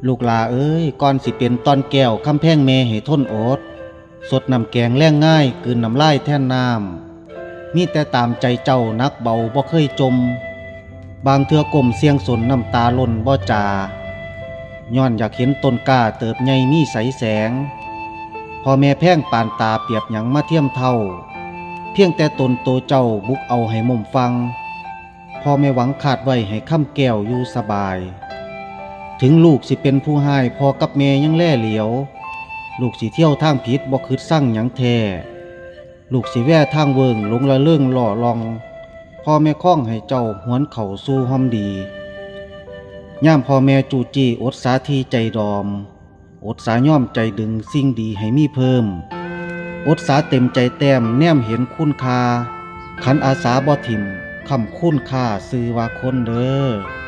ลูกหลาเอ้ยก่อนสิเป็นตอนแก้วคำแพงแม่ให้ทนอดสดน้ำแกงแล้งง่ายกลืนน้ำลายแท่นน้ำมีแต่ตามใจเจ้านักเบาบ่เคยจมบางเทื่อก้มเสียงสนน้ำตาล่นบ่จาย้อนอยากเห็นต้นกล้าเติบใหญ่มีใสแสงพ่อแม่แพงปานตาเปรียบหยังมาเทียมเท่าเพียงแต่ตนโตเจ้าบุกเอาให้มุมฟังพ่อแม่หวังขาดไว้ให้ค่ำแก้วอยู่สบายถึงลูกสิเป็นผู้ให้พ่อกับแม่ยังแล่เหลียวลูกสิเที่ยวทางผิดบ่คิดสั่งหยังแท้ลูกสิแว่ทางเวิงหลงละเรื่องล่อลองพ่อแม่คล้องให้เจ้าหวนเข่าสู่ห้อมดีย่ามพ่อแม่จูจี้อดสาทีใจดอมอดสาย่อมใจดึงสิ่งดีให้มีเพิ่มอดสาเต็มใจแต้มแนมเห็นคุณค่าขันอาสาบ่ถิ่มคำคุณค่าซื้อว่าคนเด้อ